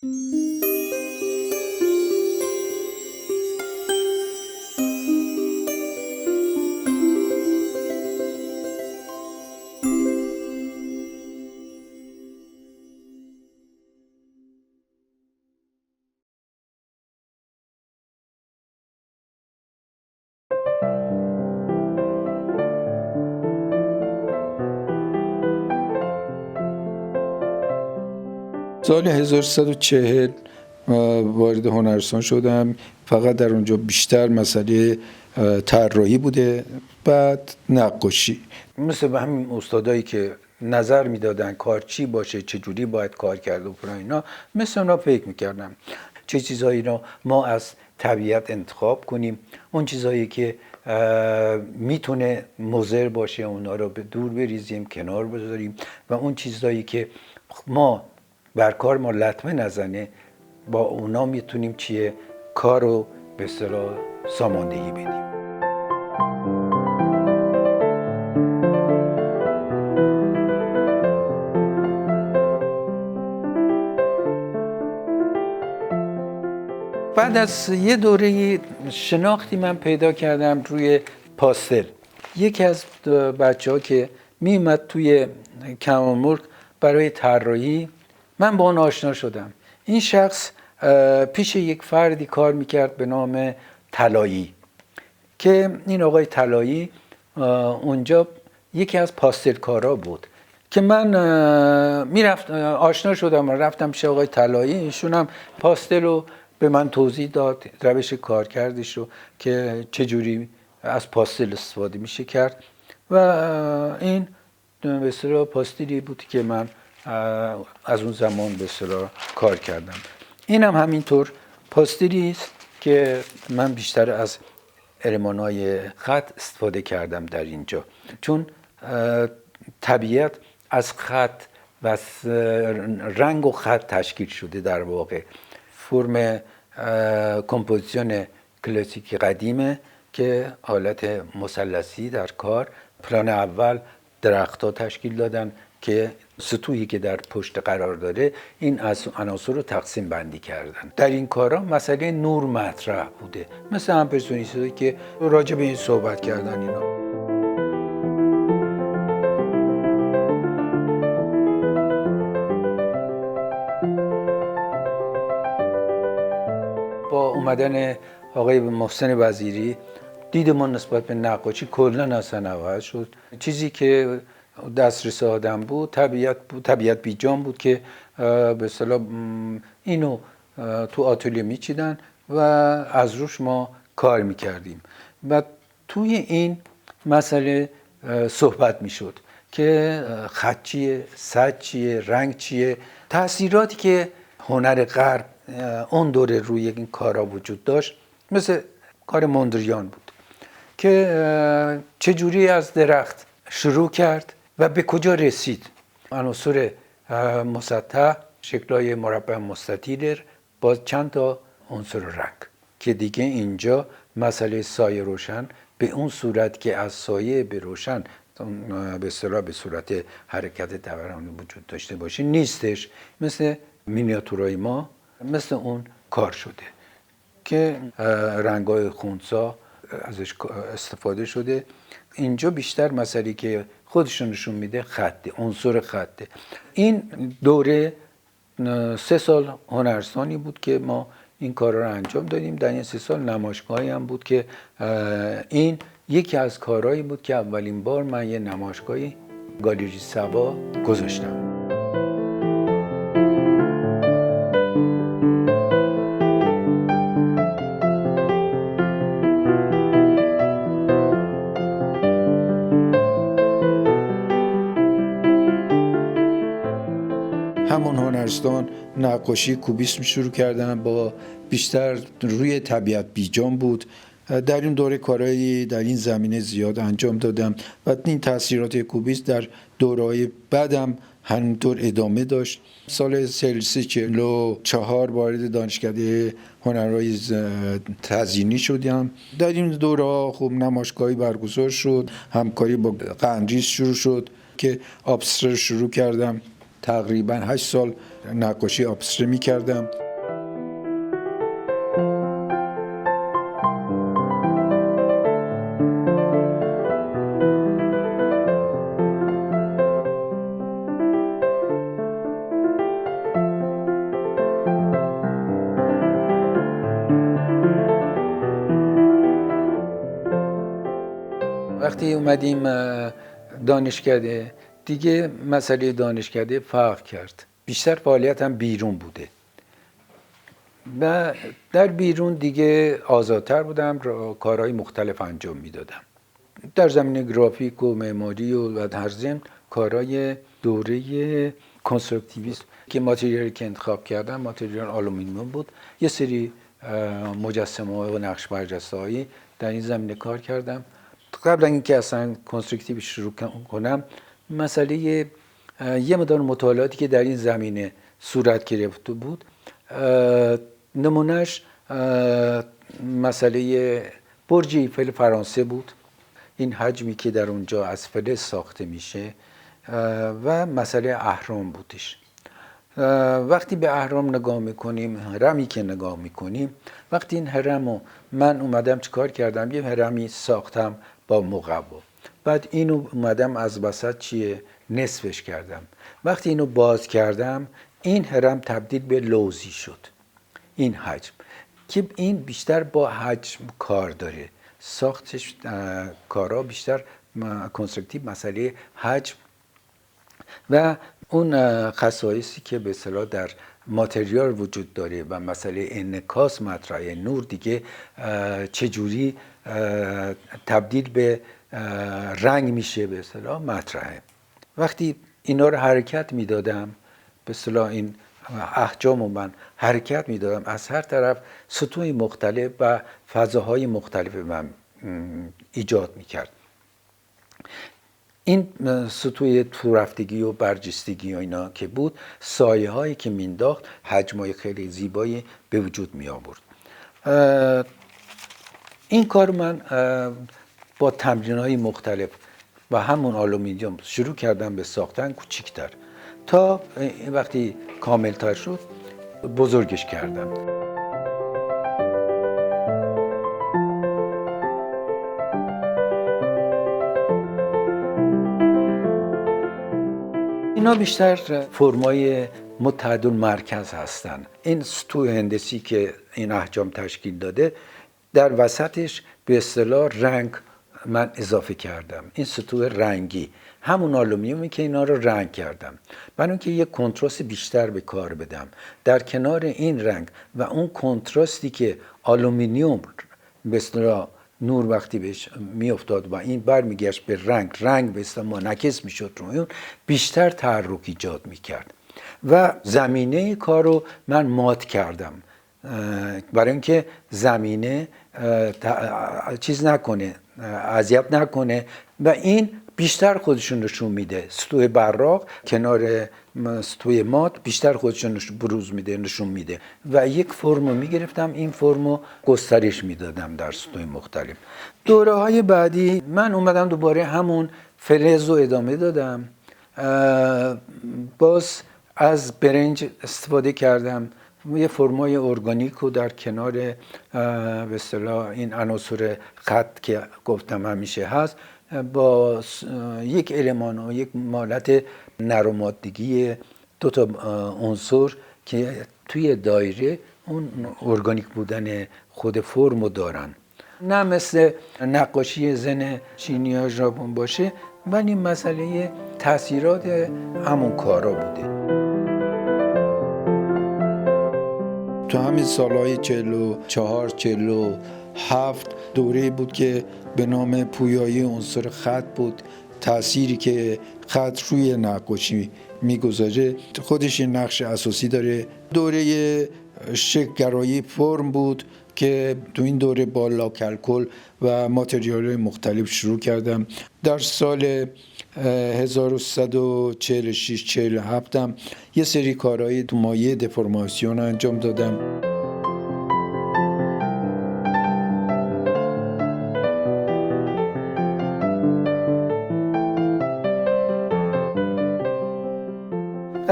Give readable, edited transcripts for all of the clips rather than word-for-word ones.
سال 1340 وارد هنرستان شدم. فقط در اونجا بیشتر مسئله طراحی بوده، بعد نقاشی. مثل همین استادایی که نظر میدادن کار چی باشه، چه جوری باید کار کرد و فلان اینا، مثل اونا فکر میکردم چه چیزایی رو ما از طبیعت انتخاب کنیم، اون چیزایی که میتونه مضر باشه اونا رو به دور بریزیم، کنار بذاریم، و اون چیزایی که ما بر کار ما لطمه نزنه با اونا میتونیم کار رو به اصطلاح ساماندهی بدیم. بعد از یه دوره شناختی من پیدا کردم روی پاستل. یکی از بچه‌ها که میومد توی کمالملک برای طراحی، من با اون آشنا شدم. این شخص پیش یک فردی کار میکرد به نام طلایی، که این آقای طلایی اونجا یکی از پاستل کارا بود که من آشنا شدم و رفتم پیش آقای طلایی. ایشون هم پاستل رو به من توضیح داد، روش کارکردش رو که چجوری از پاستل استفاده میشه کرد، و این به اصطلاح پاستلی بود که من از اون زمان به اصطلاح کار کردم. این هم همینطور پاستلی است که من بیشتر از المان‌های خط استفاده کردم در اینجا، چون طبیعت از خط و از رنگ و خط تشکیل شده. در واقع فرم کمپوزیشن کلاسیک قدیمه که حالت مثلثی در کار. پلان اول درخت‌ها تشکیل دادن که سطوحی که در پشت قرار داره این از عناصر رو تقسیم بندی کردن. در این کارا مسئله نور مطرح بوده، مثل امپرسیونیستایی که راجع به این صحبت کردن. اینا با اومدن آقای محسن وزیری دید ما نسبت به نقاشی کلاً اصلا عوض شد. چیزی که دسترس آدم بود طبیعت بیجان بود که به اصطلاح اینو تو آتلیه میچیدن و از روش ما کار میکردیم و توی این مسئله صحبت میشد که خط چیه، سطح چیه، رنگ چیه. تأثیراتی که هنر غرب اون دوره روی این کارا وجود داشت مثل کار موندریان بود که چجوری از درخت شروع کرد و به کجا رسید. عناصر مسطح، شکل‌های مربع مستطیل با چند تا عنصر رنگ، که دیگه اینجا مسئله سایه روشن به اون صورت که از سایه به روشن به اصطلاح به صورت حرکت دورانی وجود داشته باشه نیستش. مثل مینیاتورای ما مثل اون کار شده که رنگ‌های خنثی ازش استفاده شده. اینجا بیشتر مسئله که خودشون نشون میده خطه، عنصر خطه. این دوره 3 سال هنرستانی بود که ما این کارا رو انجام دادیم. در این 3 سال نمایشگاهی هم بود که این یکی از کارهایی بود که اولین بار من یه نمایشگاهی گالری سبا گذاشتم. همون هنرستان نقاشی کوبیسم شروع کردم، با بیشتر روی طبیعت بیجان بود. در این دوره کارهایی در این زمینه زیاد انجام دادم و این تاثیرات کوبیسم در دوره‌های بعدم همینطور ادامه داشت. سال 1344 وارد دانشکده هنرهای تزیینی شدم. در این دوره خب نمایشگاهی برگزار شد، همکاری با قندریس شروع شد که آبستر شروع کردم تقریبا 8 سال نقاشی ابستره می‌کردم. وقتی اومدیم دانشکده دیگه مسئله دانشکده فرق کرد. بیشتر فعالیتم بیرون بوده و در بیرون دیگه آزادتر بودم، کارهای مختلف انجام میدادم در زمینه گرافیک و معماری و در ضمن کارهای دوره کنستراکتیویسم که ماتریالی که انتخاب کردم ماتریال آلومینیوم بود. یه سری مجسمه و نقش برجسته‌هایی در این زمینه کار کردم. قبل اینکه اصلا کنستراکتیو شروع کنم مسئله یه مقدار مطالعاتی که در این زمینه صورت گرفته بود، نمونهش مسئله برج ایفل فرانسه بود، این حجمی که در اونجا از فلز ساخته میشه و مسئله اهرام بودش. وقتی به اهرام نگاه میکنیم، هرمی که نگاه میکنیم، وقتی این هرمو من اومدم چیکار کردم، یه هرمی ساختم با مقوا، بعد اینو اومدم از وسط نصفش کردم. وقتی اینو باز کردم این هرم تبدیل به لوزی شد. این حجم که این بیشتر با حجم کار داره، ساختش کارا بیشتر کنستراکتیو مسئله حجم و اون خصایصی که به اصطلاح در ماتریال وجود داره و مسئله انعکاس مطرحه، نور دیگه چجوری تبدیل به رنگ میشه به اصطلاح مطرحه. وقتی اینا رو حرکت میدادم، به اصطلاح این احجام رو من حرکت میدادم، از هر طرف سطوح مختلف و فضاهای مختلف من ایجاد میکرد. این سطوح تورفتگی و برجستگی و اینا که بود، سایه هایی که مینداخت حجمای خیلی زیبایی به وجود می آورد. این کار من با تمرین های مختلف و همون آلومینیوم شروع کردم به ساختن کوچیکتر تا وقتی کاملتر شد بزرگش کردم. اینا بیشتر فرمای متحدالمرکز هستن. این سطوح هندسی که این احجام تشکیل داده، در وسطش به اصطلاح رنگ من اضافه کردم. این سطوح رنگی همون آلومینیومی که اینا رو رنگ کردم، برای اینکه یک کنتراست بیشتر به کار بدم. در کنار این رنگ و اون کنتراستی که آلومینیوم به اصطلاح نور وقتی بهش میافتاد و این برمیگشت به رنگ به اصطلاح منعکس میشد روی اون، بیشتر تحرک ایجاد میکرد و زمینه کارو من مات کردم برای اینکه زمینه چیز نکنه، اذیت نکنه و این بیشتر خودشون نشون میده. سطوح براق کنار سطوح مات بیشتر خودشون بروز میده، نشون میده و یک فرمو میگرفتم، این فرمو گسترش میدادم در سطوح مختلف. دوره های بعدی من اومدم دوباره همون فلز رو ادامه دادم، باز از برنج استفاده کردم، یه فرمای ارگانیک رو در کنار به اصطلاح این عناصر خط که گفتم همیشه هست با یک المان و یک مالت نرمادگی دو تا عنصر که توی دایره اون ارگانیک بودن خود فرمو دارن. نه مثل نقاشی زن چینی یا ژاپن باشه، ولی مسئله تاثیرات همون کارا بوده. تو همین سالهای 44 47 دوره بود که به نام پویایی عنصر خط بود. تأثیری که خط روی نقاشی میگذاره خودش نقش اساسی داره. دوره شکل‌گرایی فرم بود که تو این دوره با لاک‌الکل و ماتریال‌های مختلف شروع کردم. در سال 1146 47 هم یه سری کارهای تو مایع دفرماسیون انجام دادم.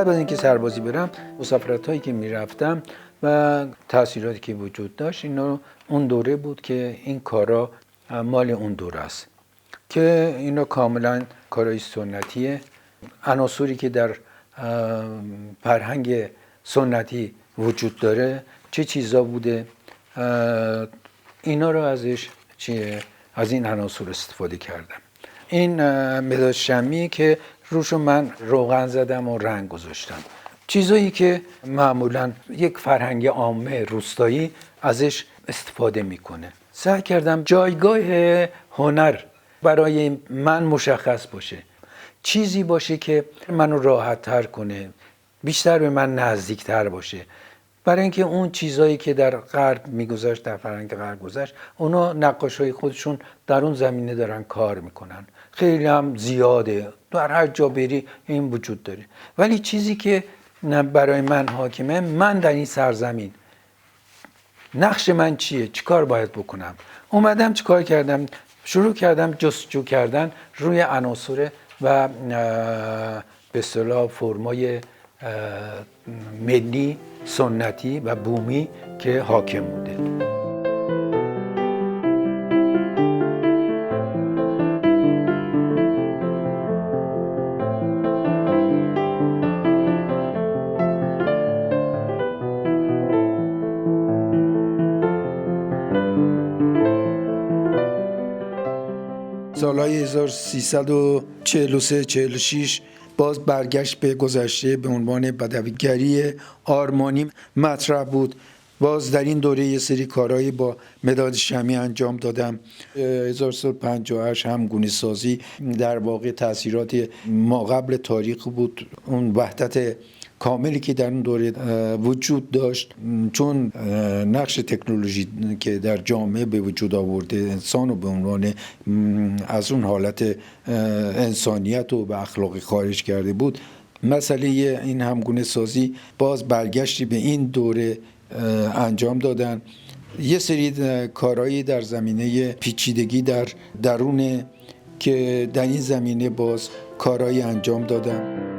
قبل از اینکه سربازی برم مسافرت‌هایی که میرفتم و تاثیراتی که وجود داشت، اون دوره بود که این کارا مال اون دوره است که اینا کاملا کارای سنتیه. عناصری که در فرهنگ سنتی وجود داره چه چیزا بوده، اینا رو ازش از این عناصر استفاده کردم. این مداد شمعی که روشو من روغن زدم و رنگ گذاشتم، چیزایی که معمولا یک فرهنگ عامه روستایی ازش استفاده میکنه. سعی کردم جایگاه هنر برای من مشخص باشه، چیزی باشه که منو راحت تر کنه، بیشتر به من نزدیک تر باشه. برای اینکه اون چیزایی که در غرب میگذاشت، در فرهنگ غرب گذاشت، اونا نقاشای خودشون در اون زمینه دارن کار میکنن، خیلی هم زیاده، در هر جا بری این وجود داره. ولی چیزی که برای من حاکمه، من در این سرزمین نقش من چیه، چیکار باید بکنم. اومدم چیکار کردم؟ شروع کردم جستجو کردن روی عناصر و به اصطلاح فرمای ملی، سنتی و بومی که حاکم بوده. سالهای 1343-46 باز برگشت به گذشته به عنوان بدویگری آرمانی مطرح بود. باز در این دوره یه سری کارهایی با مداد شمعی انجام دادم. 1358 هم گونه سازی در واقع تاثیرات ما قبل تاریخ بود. اون وحدت کاملی که در اون دوره وجود داشت، چون نقش تکنولوژی که در جامعه به وجود آورده انسان رو به عنوان از اون حالت انسانیت و به اخلاقی خارج کرده بود. مسئله این همگونه سازی باز برگشتی به این دوره انجام دادن. یه سری کارهایی در زمینه پیچیدگی در درون که در این زمینه باز کارهایی انجام دادم.